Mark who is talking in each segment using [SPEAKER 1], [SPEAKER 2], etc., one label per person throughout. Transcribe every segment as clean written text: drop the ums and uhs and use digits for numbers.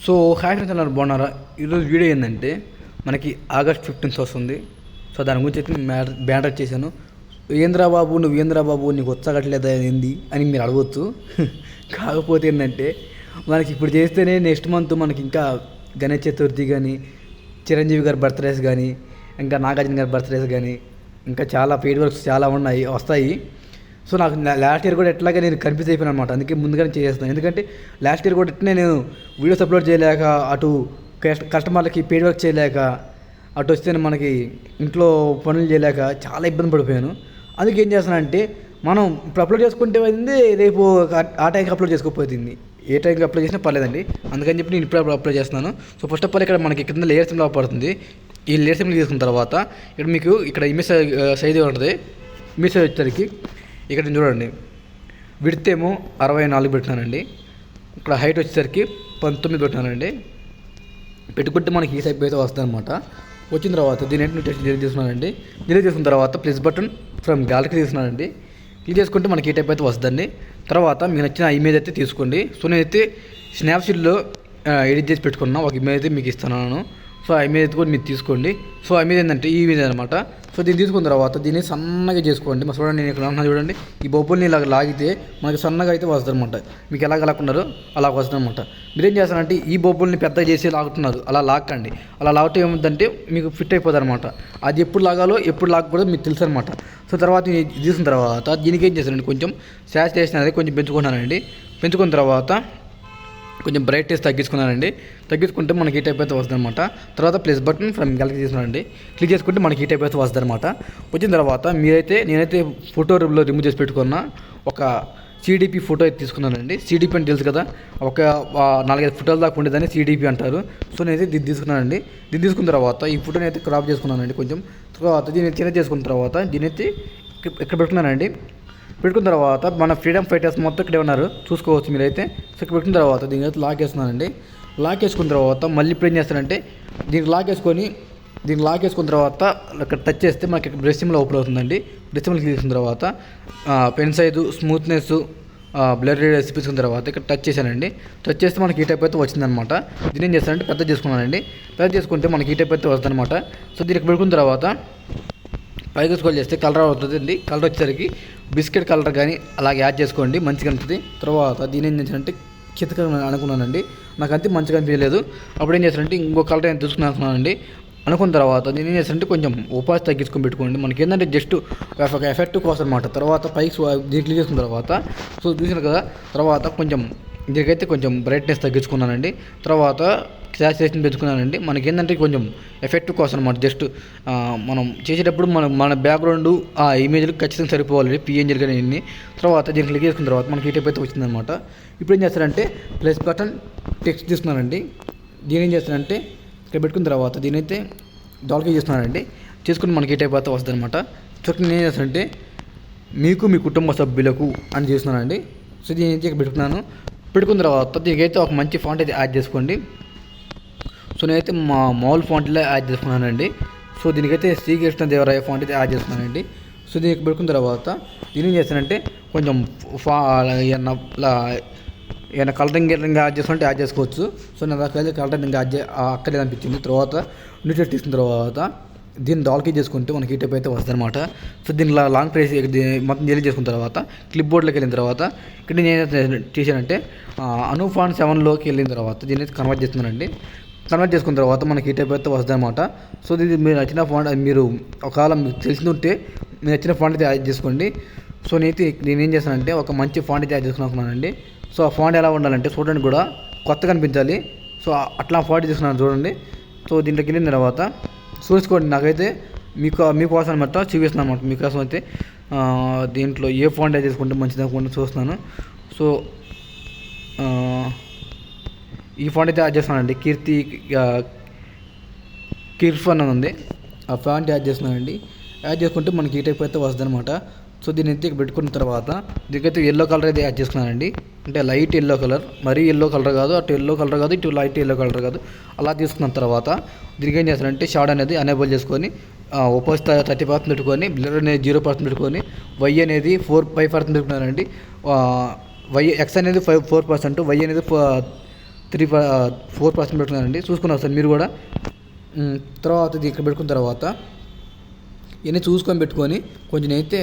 [SPEAKER 1] So hi friends అన్నారు బాగున్నారా. ఈరోజు వీడియో ఏంటంటే మనకి ఆగస్ట్ 15th వస్తుంది. సో దాని గురించి అయితే బ్యానర్ చేశాను. ఏంద్రా బాబు నీకు వచ్చగట్లేదా ఏంది అని మీరు అడగవచ్చు. కాకపోతే ఏంటంటే మనకి ఇప్పుడు చేస్తేనే నెక్స్ట్ మంత్ మనకి ఇంకా గణేష్ చతుర్థి కానీ, చిరంజీవి గారి బర్త్డేస్ కానీ, ఇంకా నాగార్జున గారి బర్త్డేస్ కానీ, ఇంకా చాలా పెయిడ్ వర్క్స్ చాలా వస్తాయి. సో నాకు లాస్ట్ ఇయర్ కూడా ఎట్లాగా నేను కన్ఫ్యూజ్ అయిపోయాను అనమాట. అందుకే ముందుగానే చేసేస్తాను. ఎందుకంటే లాస్ట్ ఇయర్ కూడా ఇట్లనే నేను వీడియోస్ అప్లోడ్ చేయలేక, అటు కస్టమర్లకి పెయిడ్ వర్క్ చేయలేక, అటు వస్తే మనకి ఇంట్లో పనులు చేయలేక చాలా ఇబ్బంది పడిపోయాను. అందుకే ఏం చేస్తానంటే మనం ఇప్పుడు అప్లోడ్ చేసుకుంటే అయింది, రేపు ఆ టైంకి అప్లోడ్ చేసుకోకపోతుంది. ఏ టైంకి అప్లోడ్ చేసినా పర్లేదండి. అందుకని చెప్పి నేను ఇప్పుడు అప్లోడ్ చేస్తున్నాను. సో ఫస్ట్ ఆఫ్ ఆల్ ఇక్కడ మనకి కింద లేయర్ సింబల్ పడుతుంది. ఈ లేయర్ సింబల్ తీసుకున్న తర్వాత ఇక్కడ మీకు ఇక్కడ ఇమేజ్ సైజ్ ఉంటుంది. ఇమేజ్ సైజ్ వచ్చేసరికి ఇక్కడ చూడండి, విడ్త్ ఏమో 64 పెట్టినానండి. ఇక్కడ హైట్ వచ్చేసరికి 19 పెట్టినానండి. పెట్టుకుంటే మనకి ఈ సైజ్ అయితే వస్తుంది అనమాట. వచ్చిన తర్వాత దీని టెస్ట్ డిలీట్ చేసుకున్నానండి. డిలీట్ చేసుకున్న తర్వాత ప్లస్ బటన్ ఫ్రమ్ గ్యాలరీ తీసుకున్నానండి. క్లిక్ చేసుకుంటే మనకి ఈ టైప్ అయితే వస్తుందండి. తర్వాత మీకు నచ్చిన ఇమేజ్ అయితే తీసుకోండి. సో నేనైతే స్నాప్సీట్లో ఎడిట్ చేసి పెట్టుకున్నా ఒక ఇమేజ్ అయితే మీకు ఇస్తున్నాను. సో ఆ ఇమేజ్ కూడా మీరు తీసుకోండి. సో ఆ ఇమేజ్ ఏంటంటే ఈ ఇమేజ్ అనమాట. సో దీన్ని తీసుకున్న తర్వాత దీన్ని సన్నగా చేసుకోండి. మా చూడండి, నేను ఇక్కడ అన్నా చూడండి, ఈ బొబ్బుల్ని ఇలా లాగితే మనకి సన్నగా అయితే వస్తుంది అనమాట. మీకు ఎలా లాక్కున్నారో అలా వస్తుంది అనమాట. మీరేం చేస్తారంటే ఈ బొబ్బుల్ని పెద్దగా చేసి లాగుతున్నారు, అలా లాక్కండి. అలా లాగితే ఏముందంటే మీకు ఫిట్ అయిపోతుంది అనమాట. అది ఎప్పుడు లాగాలో ఎప్పుడు లాగకూడదో మీకు తెలుసు అనమాట. సో తర్వాత తీసుకున్న తర్వాత దీనికి ఏం చేస్తానండి, కొంచెం శాచురేషన్ అనేది కొంచెం పెంచుకున్నానండి. పెంచుకున్న తర్వాత కొంచెం బ్రైట్నెస్ తగ్గించుకుంటే మనకి ఈ టైప్ అయితే వస్తుంది అనమాట. తర్వాత ప్లస్ బటన్ ఫ్రమ్ గ్యాలరీ తీసుకున్నానండి. క్లిక్ చేసుకుంటే మనకి ఈ టైప్ అయితే వస్తుంది అనమాట. వచ్చిన తర్వాత నేనైతే ఫోటో రిమూవ్ చేసి పెట్టుకున్న ఒక సిడిపి ఫోటో అయితే తీసుకున్నానండి. సిడిపి అని తెలుసు కదా, ఒక 4-5 ఫోటోల దాకా ఉండేదాన్ని సిడిపి అంటారు. సో నేనైతే దీన్ని తీసుకున్నానండి. దీన్ని తీసుకున్న తర్వాత ఈ ఫోటోని అయితే క్రాప్ చేసుకున్నానండి కొంచెం. తర్వాత దీన్ని చిన్న చేసుకున్న తర్వాత దీనైతే ఇక్కడ పెట్టుకున్నానండి. పెట్టుకున్న తర్వాత మన ఫ్రీడమ్ ఫైటర్స్ మొత్తం ఇక్కడే ఉన్నారు, చూసుకోవచ్చు మీరైతే. సో ఇక్కడ పెట్టిన తర్వాత దీని అయితే లాక్ వేస్తున్నానండి. లాక్ వేసుకున్న తర్వాత మళ్ళీ ఇప్పుడు ఏం చేస్తానంటే దీనికి లాక్ వేసుకున్న తర్వాత ఇక్కడ టచ్ చేస్తే మనకి బ్రష్ సిమ్లో ఓపెన్ అవుతుందండి. బ్రష్ సిమ్లో తీసుకున్న తర్వాత pen size, smoothness, blur radius తీసుకున్న తర్వాత ఇక్కడ టచ్ చేశానండి. టచ్ చేస్తే మనకి ఈ టైప్ అయితే వచ్చిందనమాట. దీన్ని ఏం చేస్తానంటే పెద్ద చేసుకున్నానండి. పెద్ద చేసుకుంటే మనకి ఈ టైప్ అయితే వస్తుందన్నమాట. సో దీనికి పెట్టుకున్న తర్వాత పైకి స్క్రోల్ చేస్తే కలర్ అవుతుందండి. కలర్ వచ్చేసరికి బిస్కెట్ కలర్ కానీ అలాగే యాడ్ చేసుకోండి, మంచిగా ఉంటుంది. తర్వాత దీని ఏం చేశానంటే చితక అనుకున్నానండి. నాకు అంతే మంచిగా అనిపించలేదు. అప్పుడు ఏం చేశానంటే ఇంకో కలర్ నేను తీసుకున్నానండి. అనుకున్న తర్వాత దీని ఏం చేస్తానంటే కొంచెం ఉపాధి తగ్గించుకొని పెట్టుకోండి. మనకి ఏంటంటే జస్ట్ ఒక ఎఫెక్ట్ కోసం అనమాట. తర్వాత పైకి దీన్ని క్లిక్ చేసుకున్న తర్వాత సో చూసిన కదా, తర్వాత కొంచెం దీనికైతే కొంచెం బ్రైట్నెస్ తగ్గించుకున్నానండి. తర్వాత శాచురేషన్ పెంచుకున్నానండి. మనకి ఏంటంటే కొంచెం ఎఫెక్ట్ కోసం అనమాట. జస్ట్ మనం చేసేటప్పుడు మన బ్యాక్గ్రౌండ్ ఆ ఇమేజ్లు ఖచ్చితంగా సరిపోవాలి, పిఎన్జీలు కానీ ఇన్ని. తర్వాత దీన్ని క్లిక్ చేసుకున్న తర్వాత మనకి ఈ టైప్ అయితే వచ్చిందనమాట. ఇప్పుడు ఏం చేస్తారంటే ప్లస్ బటన్ టెక్స్ట్ తీసుకున్నానండి. దీని ఏం చేస్తానంటే ఇక్కడ పెట్టుకున్న తర్వాత దీనైతే డాల్కి చేస్తున్నానండి. చేసుకుని మనకి ఈ టైప్ అయితే వస్తుంది అనమాట. చూడండి, నేను ఏం చేస్తానంటే మీకు మీ కుటుంబ సభ్యులకు అని చేస్తున్నానండి. సో దీని అయితే ఇక్కడ పెట్టుకున్న తర్వాత దీనికైతే ఒక మంచి ఫాంట్ అయితే యాడ్ చేసుకోండి. సో నేనైతే మా మామూలు ఫాంట్లో యాడ్ చేసుకున్నానండి. సో దీనికైతే శ్రీకృష్ణదేవరాయ ఫాంట్ అయితే యాడ్ చేస్తున్నానండి. సో దీనికి పెట్టుకున్న తర్వాత దీని ఏం చేస్తానంటే కొంచెం ఏమైనా కలరింగ్ యాడ్ చేసుకుంటే యాడ్ చేసుకోవచ్చు. సో నా దగ్గర కలరింగ్ అక్కర్లేదు అనిపించింది. తర్వాత న్యూట్రెట్ తీసుకున్న తర్వాత దీన్ని డాల్కి చేసుకుంటే మనకి ఈ టైప్ అయితే వస్తుంది అనమాట. సో దీన్ని లాంగ్ ప్రెస్ మొత్తం డిలీట్ చేసుకున్న తర్వాత క్లిప్ బోర్డ్లోకి వెళ్ళిన తర్వాత ఇక్కడ నేను చేశానంటే అను ఫాంట్ 7లోకి వెళ్ళిన తర్వాత దీన్ని అయితే కన్వర్ట్ చేస్తున్నానండి. కన్వర్ట్ చేసుకున్న తర్వాత మనకి ఈ టైప్ అయితే వస్తుంది అనమాట. సో ఇది మీరు నచ్చిన ఫాంట్, మీరు ఒకవేళ మీకు తెలిసిందంటే మీరు నచ్చిన ఫాంట్ అయితే యాడ్ చేసుకోండి. సో నేను ఏం చేస్తానంటే ఒక మంచి ఫాంట్ అయితే యాడ్ చేసుకున్నానండి. సో ఆ ఫాంట్ ఎలా ఉండాలంటే చూడండి కూడా కొత్తగా అనిపించాలి. సో అట్లా ఫాంట్ చేసుకున్నాను చూడండి. సో దీంట్లోకి వెళ్ళిన తర్వాత చూసుకోండి, నాకైతే మీకోసం అనమాట చూపిస్తున్నాను అనమాట. మీకోసం అయితే దీంట్లో ఏ ఫాంట్ యాడ్ చేసుకుంటే మంచిది అనుకుంటే చూస్తున్నాను. సో ఈ ఫాంట్ అయితే యాడ్ చేస్తున్నానండి. కిర్ఫన్ అని ఉంది, ఆ ఫాంట్ యాడ్ చేస్తున్నానండి. యాడ్ చేసుకుంటే మనకి ఈ టైప్ అయితే వస్తుంది అనమాట. సో దీన్ని అయితే పెట్టుకున్న తర్వాత దీనికైతే ఎల్లో కలర్ అయితే యాడ్ చేసుకున్నానండి. అంటే లైట్ ఎల్లో కలర్, మరీ ఎల్లో కలర్ కాదు, అటు ఎల్లో కలర్ కాదు, ఇటు లైట్ ఎల్లో కలర్ కాదు. అలా తీసుకున్న తర్వాత దీనికి ఏం చేస్తానంటే షాడ్ అనేది అనేబుల్ చేసుకొని ఒపోజిట్ 30% పెట్టుకొని, బ్లర్ అనేది 0% పెట్టుకొని, వై అనేది 5% పెట్టుకున్నానండి. ఎక్స్ అనేది 4%, వై అనేది 4% పెట్టుకున్నానండి. చూసుకున్నారు సార్ మీరు కూడా. తర్వాత ఇది ఇక్కడ పెట్టుకున్న తర్వాత ఇవన్నీ చూసుకొని పెట్టుకొని కొంచెం అయితే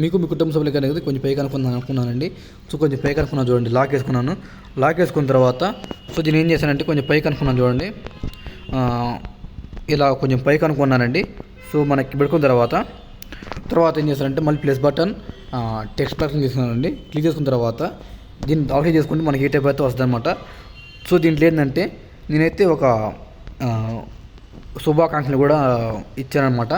[SPEAKER 1] మీకు మీ కుటుంబ సభ్యులకి అనేది కొంచెం పైకి అనుకున్నానండి. సో కొంచెం పైకి అనుకున్నాను చూడండి, లాక్ వేసుకున్నాను. లాక్ వేసుకున్న తర్వాత సో దీన్ని ఏం చేశానంటే కొంచెం పైకి అనుకున్నాను చూడండి, ఇలా కొంచెం పైకి అనుకున్నానండి. సో మనకి పెట్టుకున్న తర్వాత ఏం చేశానంటే మళ్ళీ ప్లస్ బటన్ టెక్స్ట్ బాక్స్ తీసుకున్నానండి. క్లిక్ చేసుకున్న తర్వాత దీన్ని ఆఫ్ చేసుకుంటే మనకి ఏ టైప్ అయితే వస్తుంది అనమాట. సో దీంట్లో ఏంటంటే నేనైతే ఒక శుభాకాంక్షలు కూడా ఇచ్చానమాట.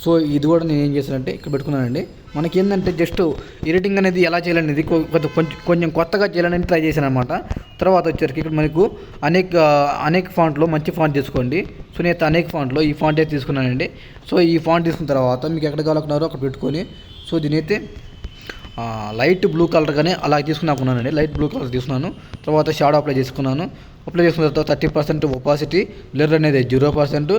[SPEAKER 1] సో ఇది కూడా నేను ఏం చేశానంటే ఇక్కడ పెట్టుకున్నానండి. మనకి ఏంటంటే జస్ట్ ఎడిటింగ్ అనేది ఎలా చేయాలనేది కొంచెం కొత్తగా చేయాలని ట్రై చేశాను అనమాట. తర్వాత వచ్చేసరికి ఇక్కడ మనకు అనేక ఫాంట్లో మంచి ఫాంట్ తీసుకోండి. సో నేనైతే అనేక ఫాంట్లో ఈ ఫాంట్ అయితే తీసుకున్నానండి. సో ఈ ఫాంట్ తీసుకున్న తర్వాత మీకు ఎక్కడ కావాలనుకున్నారో అక్కడ పెట్టుకొని సో దీని అయితే లైట్ బ్లూ కలర్ కానీ అలా తీసుకున్నానండి. లైట్ బ్లూ కలర్ తీసుకున్నాను. తర్వాత షాడో అప్లై చేసుకున్నాను. అప్లై చేసుకున్న తర్వాత 30% ఒపాసిటీ, బ్లర్ అనేది 0%,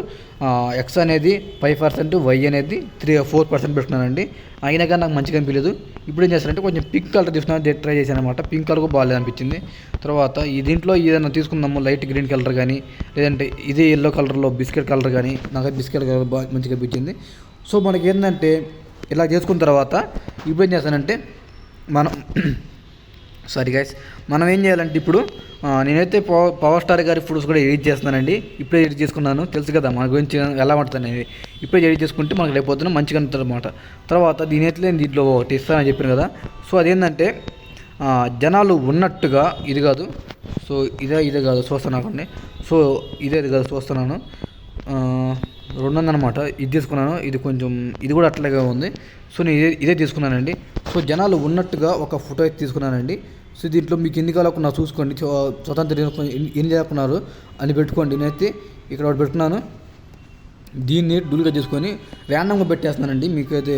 [SPEAKER 1] ఎక్స్ అనేది 5%, వై అనేది 4% పెట్టుకున్నానండి. అయినా కానీ నాకు మంచిగా అనిపించలేదు. ఇప్పుడు ఏం చేస్తానంటే కొంచెం పింక్ కలర్ తీసుకున్నాను, ట్రై చేశాను అనమాట. పింక్ కలర్ కూడా బాగాలేదు అనిపించింది. తర్వాత దీంట్లో ఏదైనా తీసుకుందాము లైట్ గ్రీన్ కలర్ కానీ లేదంటే ఇదే ఎల్లో కలర్లో బిస్కెట్ కలర్ కానీ, నాకు బిస్కెట్ కలర్ బాగా మంచిగా అనిపించింది. సో మనకి ఏంటంటే ఇలా చేసుకున్న తర్వాత ఇప్పుడు ఏం చేస్తానంటే మనం ఏం చేయాలంటే ఇప్పుడు నేనైతే పవర్ స్టార్ గారి ఫొటోస్ కూడా ఎడిట్ చేస్తున్నానండి. ఇప్పుడే ఎడిట్ చేసుకున్నాను, తెలుసు కదా మన గురించి ఎలా ఉంటుంది అనేది. ఇప్పుడే ఎడిట్ చేసుకుంటే మనకు లేకపోతున్నా మంచిగా ఉంటుంది అనమాట. తర్వాత దీంట్లో ఒకటి ఇస్తానని చెప్పాను కదా. సో అదేంటంటే జనాలు ఉన్నట్టుగా ఇది కాదు. సో ఇదే కాదు చూస్తున్నాను. సో ఇది కాదు చూస్తున్నాను, 200 అనమాట. ఇది తీసుకున్నాను. ఇది కూడా అట్లాగే ఉంది. సో నేను ఇదే తీసుకున్నానండి. సో జనాలు ఉన్నట్టుగా ఒక ఫోటో అయితే తీసుకున్నానండి. సో దీంట్లో మీకు ఎన్ని కావాలనుకున్నా చూసుకోండి. స్వతంత్ర ఎన్ని లేకున్నారు అని పెట్టుకోండి. నేనైతే ఇక్కడ ఒకటి పెట్టుకున్నాను. దీన్ని డూల్గా చేసుకొని ర్యాండమ్గా పెట్టేస్తున్నానండి. మీకు అయితే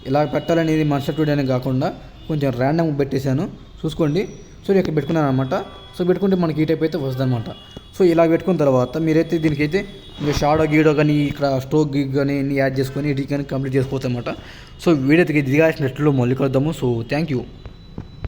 [SPEAKER 1] ఇలా పెట్టాలనేది మన్స్ట్రక్టెడ్ అనేది కాకుండా కొంచెం ర్యాండమ్గా పెట్టేశాను, చూసుకోండి. సో ఇక్కడ పెట్టుకున్నాను అనమాట. సో పెట్టుకుంటే మనకి ఈ టైప్ అయితే వస్తుంది అనమాట. సో ఇలా పెట్టుకున్న తర్వాత మీరైతే దీనికైతే ఇంకా షాడో గీడో కానీ ఇక్కడ స్ట్రోక్ గిగ్ కానీ యాడ్ చేసుకొని ఎడిట్ కానీ కంప్లీట్ చేసుకోవచ్చు అనమాట. సో వీడియో దిగాల్సిన నెట్లో మళ్ళీ కలుద్దాము. So thank you.